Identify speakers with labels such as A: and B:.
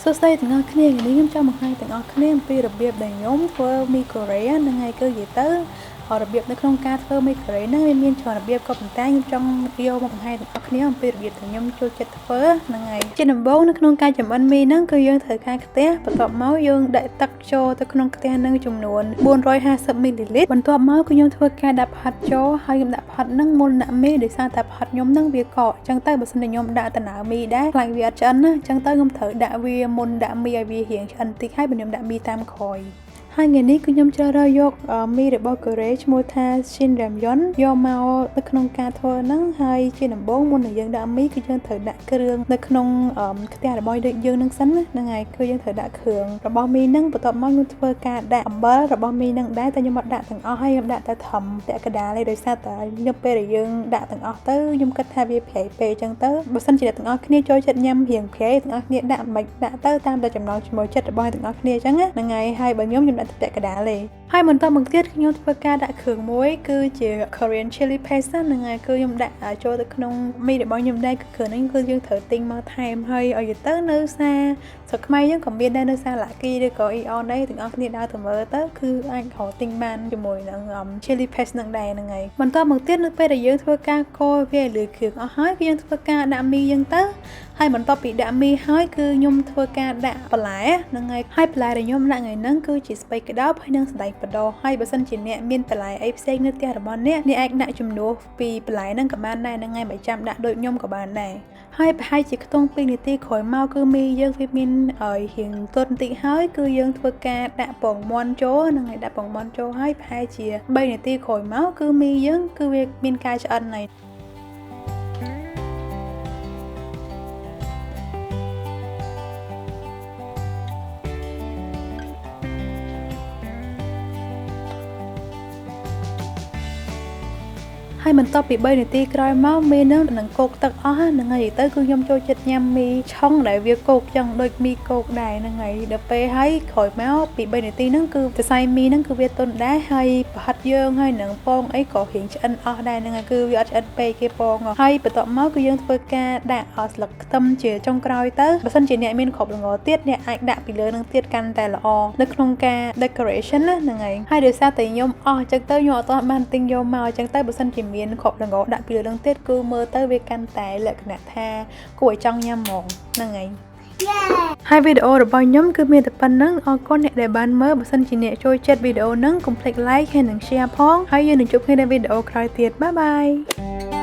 A: សួស្តីទាំងអស់គ្នាថ្ងៃនេះខ្ញុំចង់បង្ហាញទាំងអស់គ្នាអំពីរបៀបដែលខ្ញុំធ្វើមីកូរ៉េហ្នឹងហើយគឺនិយាយទៅរបៀបនៅក្នុងការធ្វើមីកូរ៉េហ្នឹងវាមានច្រើនរបៀបក៏ប៉ុន្តែខ្ញុំចង់យកមកបង្ហាញទាំងអស់គ្នាអំពីរបៀបដែលខ្ញុំចូលចិត្តធ្វើហ្នឹងហើយជាដំបូងនៅក្នុងការចម្អិនមីហ្នឹងគឺយើងត្រូវការខ្ទះបន្ទាប់មកយើងដាក់ទឹកចូលទៅក្នុងខ្ទះហ្នឹងចំនួន450មីលីលីត្របន្ទាប់មកគឺខ្ញុំធ្វើការដាក់ផាត់ចូលហើយខ្ញុំដាក់ផាត់ហ្នឹងមុនដាក់មីដោយសារតែផាត់ខ្ញុំហ្នឹងវាកកអញ្ចឹងទៅបើសិនជាខ្ញុំដាក់ដំណើរមីដែរខ្លាចវាអត់ឆ្អិនណាអញ្ចឹងទៅខ្ញុំត្រូវដាក់វាមុនដាក់មីឲ្យវារៀងឆ្អិនតិចហើយខ្ញុំដាក់មីតាមក្រោយហើយថ្ងៃនេះគឺខ្ញុំជ្រើសរើសយកមីរបស់កូរ៉េឈ្មោះថា Shin Ramyeon យកមកនៅក្នុងការធ្វើហ្នឹងហើយជាដំបូងមុននឹងយើងដាក់មីគឺយើងត្រូវដាក់គ្រឿងនៅក្នុងខ្ទះរបស់យើងនឹងសិនណាហ្នឹងហើយគឺយើងត្រូវដាក់គ្រឿងរបស់មីហ្នឹងបន្ទាប់មកខ្ញុំធ្វើការដាក់អំបិលរបស់មីហ្នឹងដែរតែខ្ញុំអត់ដាក់ទាំងអស់ហើយខ្ញុំដាក់តែធំពាក់កណ្ដាលឯងដោយសារតែខ្ញុំពេលដែលយើងដាក់ទាំងអស់ទៅខ្ញុំគិតថាវាប្រៃពេកអញ្ចឹងទៅបើសិនជាទាំងអស់គ្នាចូលចិត្តញ៉ាំរៀងប្រៃទាំងអស់គ្នាដាក់មិនដាក់ទៅតាមតែចំណង់ចំណូលចិត្តរបស់ទាំងអស់គ្នាអញ្ចឹងណាហ្នឹងហើយហើយបើខ្ញុំដាក់តែពាក់កណ្ដាលឯងហើយបន្តមកទៀតខ្ញុំធ្វើការដាក់គ្រឿងមួយគឺជា Korean chili paste ហ្នឹងហើយគឺខ្ញុំដាក់ចូលទៅក្នុងមីរបស់ខ្ញុំដែរគឺគ្រឿងហ្នឹងគឺយើងត្រូវទិញមកថែមហើយឲ្យទៅនៅសារស្រុកខ្មែរយើងក៏មានដែរនៅសារឡាគីឬក៏ Eon ដែរទាំងអស់គ្នាដើរទៅមើលទៅគឺអាចរកទិញបានជាមួយនឹង chili paste ហ្នឹងដែរហ្នឹងហើយបន្តមកទៀតនៅពេលដែលយើងធ្វើការកូរវាឲ្យលឺគ្រឿងអស់ហើយគឺយើងធ្វើការដាក់មីយើងទៅហើយបន្ទាប់ពីដាក់មីហើយគឺខ្ញុំធ្វើការដាក់បន្លែហ្នឹងហើយបន្លែដែលខ្ញុំដាក់ថ្ងៃហ្នឹងគឺជាស្ពៃក្តោបហើយនិងសណ្តែកបដោហើយបើសិនជាអ្នកមានបន្លែអីផ្សេងនៅផ្ទះរបស់អ្នកអាចដាក់ជំនួសពីបន្លែហ្នឹងក៏បានដែរហ្នឹងហើយមិនចាំដាក់ដូចខ្ញុំក៏បានដែរហើយប្រហែលជាខ្ទង់2នាទីក្រោយមកគឺមីយើងវាមានរៀងទន់បន្តិចហើយគឺយើងធ្វើការដាក់ពងមាន់ចូលហ្នឹងហើយដាក់ពងមាន់ចូលហើយប្រហែលជា3នាទីក្រោយមកគឺមីយើងគឺវាមានការឆ្អិនហើយហើយបន្ទាប់ពី3នាទីក្រោយមកមីនឹងកូរទឹកអស់ហ្នឹងហើយទៅគឺខ្ញុំចូលចិត្តញ៉ាំមីឆុងដែលវាកូរចឹងដូចមីកូរដែរហ្នឹងហើយដល់ពេលហើយក្រោយមកពី3នាទីហ្នឹងគឺសរសៃមីហ្នឹងគឺវាទន់ដែរហើយប្រហិតយើងហើយនឹងពងអីក៏រៀងឆ្អិនអស់ដែរហ្នឹងហើយគឺវាអត់ឆ្អិនពេកគេពងហើយបន្ទាប់មកគឺយើងធ្វើការដាក់ស្លឹកខ្ទឹមជាចុងក្រោយទៅបើសិនជាអ្នកមានគ្រាប់ល្ងទៀតអ្នកអាចដាក់ពីលើនឹងទៀតកាន់តែល្អនៅក្នុងការ decoration ណាហ្នឹងហើយដោយសារតែខ្ញុំអស់អញ្ចឹងទៅខ្ញុំអត់ទាន់បានទិញយកមកអញ្ចឹងទៅបើសិនជាមានគ្រាប់ល្ងដាក់ពីលើនឹងទៀតគឺមើលទៅវាកាន់តែលក្ខណៈថាគួរឲ្យចង់ញ៉ាំហ្មងហ្នឹងហើយហើយវីដេអូរបស់ខ្ញុំគឺមានតែប៉ុណ្្នឹងអរគុណអ្នកដែលបានមើលបើសិនជាអ្នកចូលចិត្តវីដេអូហ្នឹងកុំភ្លេច like ហើយនិង share ផងហើយយើងនឹងជួបគ្នានៅវីដេអូក្រោយទៀតបាយបាយ